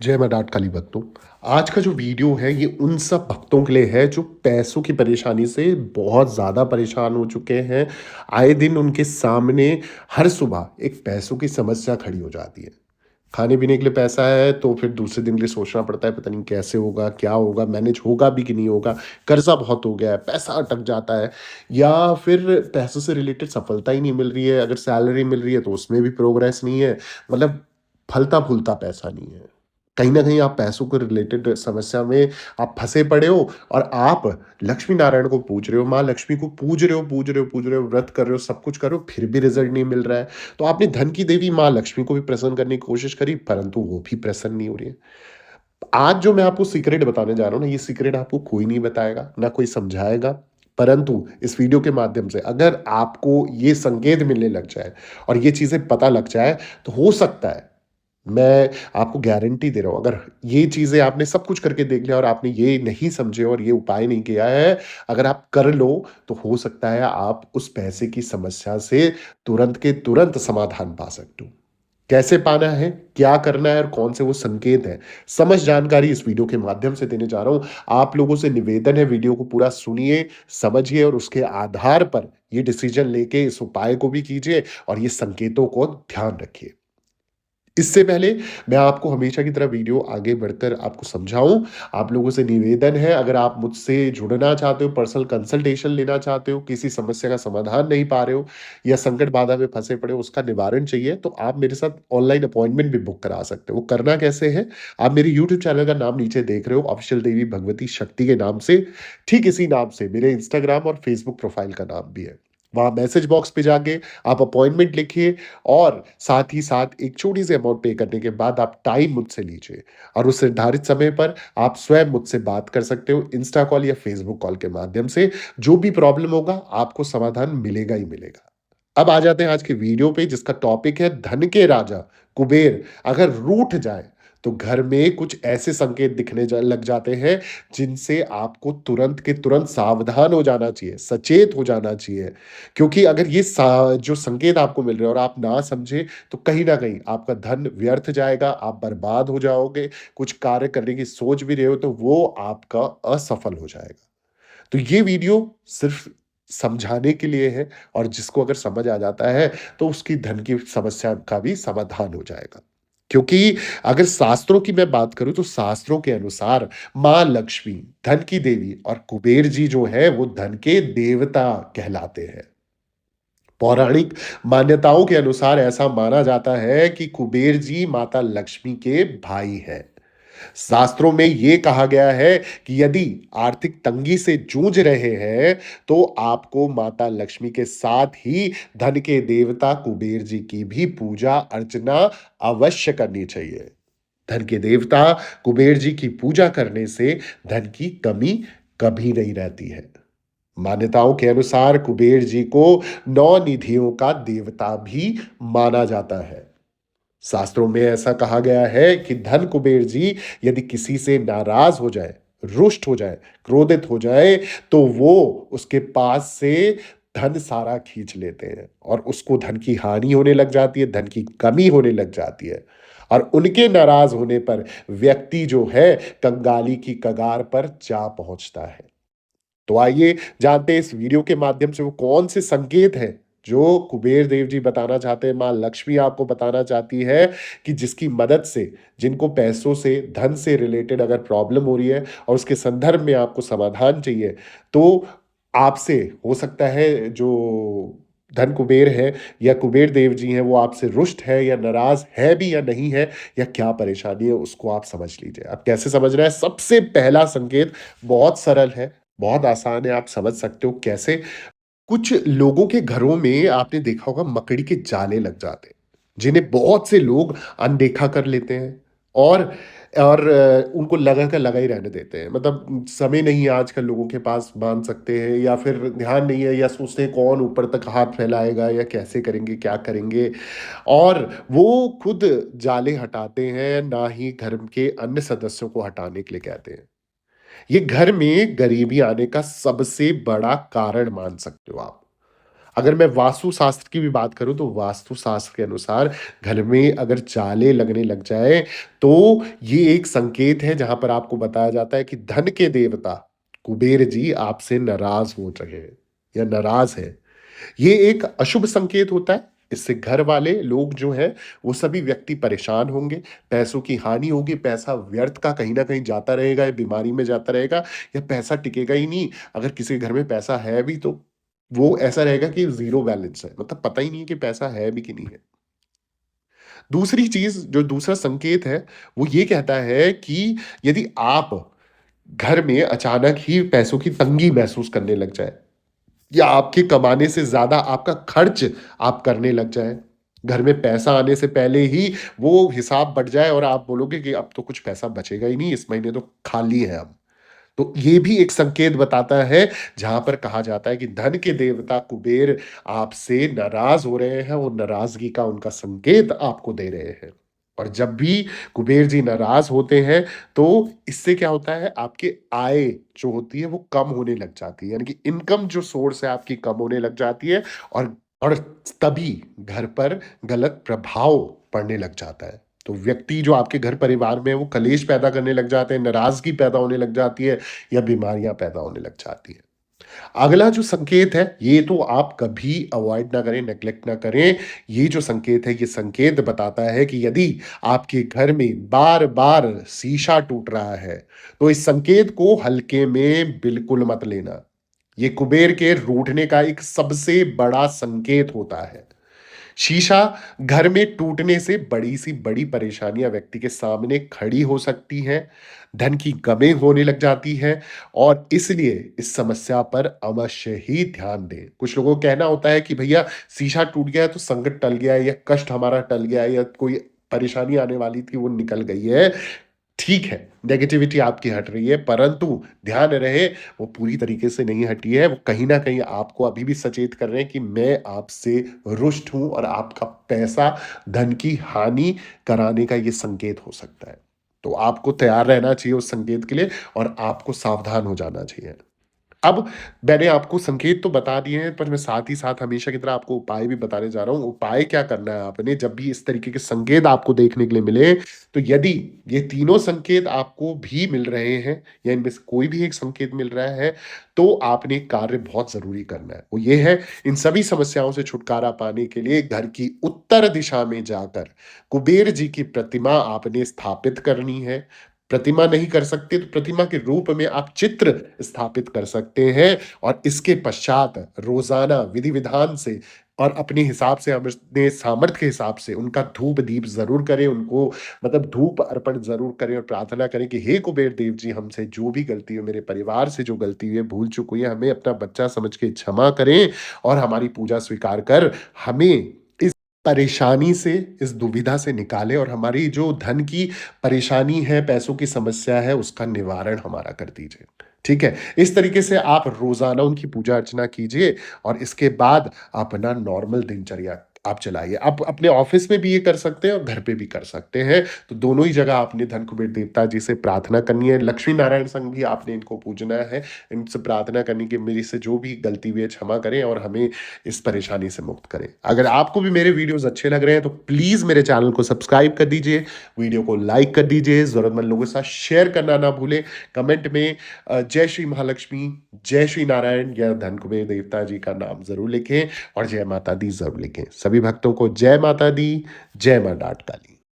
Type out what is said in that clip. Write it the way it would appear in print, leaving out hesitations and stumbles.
जय माँ डाँट काली भक्तों। आज का जो वीडियो है ये उन सब भक्तों के लिए है जो पैसों की परेशानी से बहुत ज़्यादा परेशान हो चुके हैं। आए दिन उनके सामने हर सुबह एक पैसों की समस्या खड़ी हो जाती है। खाने-पीने के लिए पैसा है तो फिर दूसरे दिन के लिए सोचना पड़ता है पता नहीं कैसे होगा, क्या होगा, मैनेज होगा भी कि नहीं होगा। कर्ज़ा बहुत हो गया है, पैसा अटक जाता है या फिर पैसों से रिलेटेड सफलता ही नहीं मिल रही है। अगर सैलरी मिल रही है तो उसमें भी प्रोग्रेस नहीं है। मतलब फलता-फूलता पैसा नहीं है। कहीं न कहीं आप पैसों को रिलेटेड समस्या में आप फँसे पड़े हो और आप लक्ष्मी नारायण को पूज रहे हो, माँ लक्ष्मी को पूज रहे हो, व्रत कर रहे हो, सब कुछ कर रहे हो, फिर भी रिज़ल्ट नहीं मिल रहा है। तो आपने धन की देवी माँ लक्ष्मी को भी प्रसन्न करने की कोशिश करी, परंतु वो भी प्रसन्न नहीं हो रही है। आज जो मैं आपको सीक्रेट बताने जा रहा हूँ ना, ये सीक्रेट आपको कोई नहीं बताएगा, ना कोई समझाएगा। परंतु इस वीडियो के माध्यम से अगर आपको ये संकेत मिलने लग जाए और ये चीज़ें पता लग जाए, तो हो सकता है मैं आपको गारंटी दे रहा हूँ, अगर ये चीज़ें आपने सब कुछ करके देख लिया और आपने ये नहीं समझे और ये उपाय नहीं किया है, अगर आप कर लो, तो हो सकता है आप उस पैसे की समस्या से तुरंत के तुरंत समाधान पा सकते हो। कैसे पाना है, क्या करना है और कौन से वो संकेत हैं, समस्त जानकारी इस वीडियो के माध्यम से देने जा रहा हूँ। आप लोगों से निवेदन है वीडियो को पूरा सुनिए, समझिए और उसके आधार पर ये डिसीज़न लेके इस उपाय को भी कीजिए और ये संकेतों को ध्यान रखिए। इससे पहले मैं आपको हमेशा की तरह वीडियो आगे बढ़कर आपको समझाऊँ, आप लोगों से निवेदन है अगर आप मुझसे जुड़ना चाहते हो, पर्सनल कंसल्टेशन लेना चाहते हो, किसी समस्या का समाधान नहीं पा रहे हो या संकट बाधा में फँसे पड़े हो, उसका निवारण चाहिए, तो आप मेरे साथ ऑनलाइन अपॉइंटमेंट भी बुक करा सकते हो। वो करना कैसे है? आप मेरे यूट्यूब चैनल का नाम नीचे देख रहे हो, ऑफ़िशियल देवी भगवती शक्ति के नाम से, ठीक इसी नाम से मेरे इंस्टाग्राम और फ़ेसबुक प्रोफ़ाइल का नाम भी है। वहाँ मैसेज बॉक्स पे जाके आप अपॉइंटमेंट लिखिए और साथ ही साथ एक छोटी-सी अमाउंट पे करने के बाद आप टाइम मुझसे लीजिए और उस निर्धारित समय पर आप स्वयं मुझसे बात कर सकते हो इंस्टा कॉल या फ़ेसबुक कॉल के माध्यम से। जो भी प्रॉब्लम होगा आपको समाधान मिलेगा ही मिलेगा। अब आ जाते हैं आज के वीडियो पे जिसका टॉपिक है धन के राजा कुबेर अगर रूठ जाए तो घर में कुछ ऐसे संकेत दिखने लग जाते हैं जिनसे आपको तुरंत के तुरंत सावधान हो जाना चाहिए, सचेत हो जाना चाहिए। क्योंकि अगर ये जो संकेत आपको मिल रहे हैं और आप ना समझे तो कहीं न कहीं आपका धन व्यर्थ जाएगा, आप बर्बाद हो जाओगे, कुछ कार्य करने की सोच भी रहे हो तो वो आपका असफल हो जाएगा। तो ये वीडियो सिर्फ़ समझाने के लिए है और जिसको अगर समझ आ जाता है, तो उसकी धन की समस्या का भी समाधान हो जाएगा। क्योंकि अगर शास्त्रों की मैं बात करूँ, तो शास्त्रों के अनुसार माँ लक्ष्मी, धन की देवी और कुबेर जी जो है, वो धन के देवता कहलाते हैं। पौराणिक मान्यताओं के अनुसार ऐसा माना जाता है कि कुबेर जी माता लक्ष्मी के भाई हैं। शास्त्रों में ये कहा गया है कि यदि आर्थिक तंगी से जूझ रहे हैं, तो आपको माता लक्ष्मी के साथ ही धन के देवता कुबेर जी की भी पूजा अर्चना अवश्य करनी चाहिए। धन के देवता कुबेर जी की पूजा करने से धन की कमी कभी नहीं रहती है। मान्यताओं के अनुसार कुबेर जी को नौ निधियों का देवता भी माना जाता है। शास्त्रों में ऐसा कहा गया है कि धन कुबेर जी यदि किसी से नाराज हो जाए, रुष्ट हो जाए, क्रोधित हो जाए, तो वो उसके पास से धन सारा खींच लेते हैं और उसको धन की हानि होने लग जाती है, धन की कमी होने लग जाती है। और उनके नाराज होने पर व्यक्ति जो है कंगाली की कगार पर जा पहुंचता है। तो आइए जानते हैं इस वीडियो के माध्यम से वो कौन से संकेत हैं जो कुबेर देव जी बताना चाहते हैं, माँ लक्ष्मी आपको बताना चाहती है कि जिसकी मदद से जिनको पैसों से, धन से रिलेटेड अगर प्रॉब्लम हो रही है और उसके संदर्भ में आपको समाधान चाहिए, तो आपसे हो सकता है जो धन कुबेर है या कुबेर देव जी हैं, वो आपसे रुष्ट है या नाराज़ है भी या नहीं है या क्या परेशानी है, उसको आप समझ लीजिए। अब कैसे समझना है? सबसे पहला संकेत बहुत सरल है। बहुत आसान है, आप समझ सकते हो कैसे? कुछ लोगों के घरों में आपने देखा होगा मकड़ी के जाले लग जाते हैं, जिन्हें बहुत से लोग अनदेखा कर लेते हैं और उनको लगा का लगा ही रहने देते हैं। मतलब समय नहीं है आजकल लोगों के पास मान सकते हैं या फिर ध्यान नहीं है या सोचते हैं कौन ऊपर तक हाथ फैलाएगा या कैसे करेंगे, क्या करेंगे? और वो खुद जाले हटाते हैं, ना ही घर के अन्य सदस्यों को हटाने के लिए कहते हैं। ये घर में गरीबी आने का सबसे बड़ा कारण मान सकते हो आप। अगर मैं वास्तु शास्त्र की भी बात करूँ तो वास्तु शास्त्र के अनुसार घर में अगर जाले लगने लग जाएँ, तो ये एक संकेत है जहाँ पर आपको बताया जाता है कि धन के देवता कुबेर जी आपसे नाराज़ हो रहे हैं या नाराज़ हैं। ये एक अशुभ संकेत होता है। इससे घर वाले लोग जो हैं, वो सभी व्यक्ति परेशान होंगे, पैसों की हानि होगी, पैसा व्यर्थ का कहीं न कहीं जाता रहेगा या बीमारी में जाता रहेगा या पैसा टिकेगा ही नहीं। अगर किसी के घर में पैसा है भी तो वो ऐसा रहेगा कि ज़ीरो बैलेंस है, मतलब पता ही नहीं है कि पैसा है भी कि नहीं है। दूसरी चीज़ जो दूसरा संकेत है, वो ये कहता है कि यदि आप घर में अचानक ही पैसों की तंगी महसूस करने लग जाएँ या आपके कमाने से ज़्यादा आपका खर्च आप करने लग जाएँ। घर में पैसा आने से पहले ही वो हिसाब बढ़ जाए और आप बोलोगे कि अब तो कुछ पैसा बचेगा ही नहीं, इस महीने तो खाली है अब। तो ये भी एक संकेत बताता है, जहाँ पर कहा जाता है कि धन के देवता कुबेर आपसे नाराज़ हो रहे हैं, वो नाराज़गी का उनका संकेत आपको दे रहे हैं। और जब भी कुबेर जी नाराज़ होते हैं, तो इससे क्या होता है, आपकी आय जो होती है, वो कम होने लग जाती है। यानी कि इनकम जो सोर्स है आपकी कम होने लग जाती है और और तभी घर पर गलत प्रभाव पड़ने लग जाता है। तो व्यक्ति जो आपके घर परिवार में है, वो कलेश पैदा करने लग जाते हैं, नाराज़गी पैदा होने लग जाती है या बीमारियाँ पैदा होने लग जाती हैं। अगला जो संकेत है, ये तो आप कभी अवॉइड ना करें, नेग्लेक्ट ना करें। ये जो संकेत है, ये संकेत बताता है कि यदि आपके घर में बार-बार शीशा टूट रहा है, तो इस संकेत को हल्के में बिल्कुल मत लेना। ये कुबेर के रूठने का एक सबसे बड़ा संकेत होता है। शीशा घर में टूटने से बड़ी-सी बड़ी परेशानियाँ व्यक्ति के सामने खड़ी हो सकती हैं, धन की कमी होने लग जाती है और इसलिए इस समस्या पर अवश्य ही ध्यान दें। कुछ लोगों का कहना होता है कि भैया शीशा टूट गया है तो संकट टल गया है या कष्ट हमारा टल गया है या कोई परेशानी आने वाली थी वो निकल गई है। ठीक है, नेगेटिविटी आपकी हट रही है, परंतु ध्यान रहे वो पूरी तरीके से नहीं हटी है, वो कहीं न कहीं आपको अभी भी सचेत कर रहे हैं कि मैं आपसे रुष्ट हूँ और आपका पैसा, धन की हानि कराने का ये संकेत हो सकता है। तो आपको तैयार रहना चाहिए उस संकेत के लिए और आपको सावधान हो जाना चाहिए। अब मैंने आपको संकेत तो बता दिए हैं, पर मैं साथ ही साथ हमेशा की तरह आपको उपाय भी बताने जा रहा हूँ। उपाय क्या करना है आपने जब भी इस तरीके के संकेत आपको देखने के लिए मिले, तो यदि ये तीनों संकेत आपको भी मिल रहे हैं या इनमें से कोई भी एक संकेत मिल रहा है, तो आपने एक कार्य बहुत ज़रूरी करना है। वो ये है, इन सभी समस्याओं से छुटकारा पाने के लिए घर की उत्तर दिशा में जाकर कुबेर जी की प्रतिमा आपने स्थापित करनी है। प्रतिमा नहीं कर सकते तो प्रतिमा के रूप में आप चित्र स्थापित कर सकते हैं और इसके पश्चात रोज़ाना विधि-विधान से और अपने हिसाब से अपने सामर्थ्य के हिसाब से उनका धूप-दीप ज़रूर करें, उनको मतलब धूप अर्पण ज़रूर करें और प्रार्थना करें कि हे कुबेर देव जी, हमसे जो भी गलती हुई, मेरे परिवार से जो गलती हुई है, भूल-चूक हुई है, हमें अपना बच्चा समझ के क्षमा करें और हमारी पूजा स्वीकार कर हमें इस परेशानी से, इस दुविधा से निकालें और हमारी जो धन की परेशानी है, पैसों की समस्या है, उसका निवारण हमारा कर दीजिए। ठीक है? इस तरीके से आप रोज़ाना उनकी पूजा अर्चना कीजिए और इसके बाद अपना नॉर्मल दिनचर्या आप चलाइए। आप अपने ऑफ़िस में भी ये कर सकते हैं और घर पे भी कर सकते हैं। तो दोनों ही जगह आपने धन कुबेर देवता जी से प्रार्थना करनी है। लक्ष्मी नारायण संघ भी आपने इनको पूजना है। इनसे प्रार्थना करनी कि मेरे से जो भी गलती हुई है क्षमा करें और हमें इस परेशानी से मुक्त करें। अगर आपको भी मेरे वीडियोज़ अच्छे लग रहे हैं तो प्लीज़ मेरे चैनल को सब्सक्राइब कर दीजिए, वीडियो को लाइक कर दीजिए, ज़रूरतमंद लोगों के साथ शेयर करना ना भूलें। कमेंट में जय श्री महालक्ष्मी, जय श्री नारायण या धन कुबेर देवता जी का नाम ज़रूर लिखें और जय माता दी ज़रूर लिखें। सभी भक्तों को जय माता दी, जय माँ डाठ काली।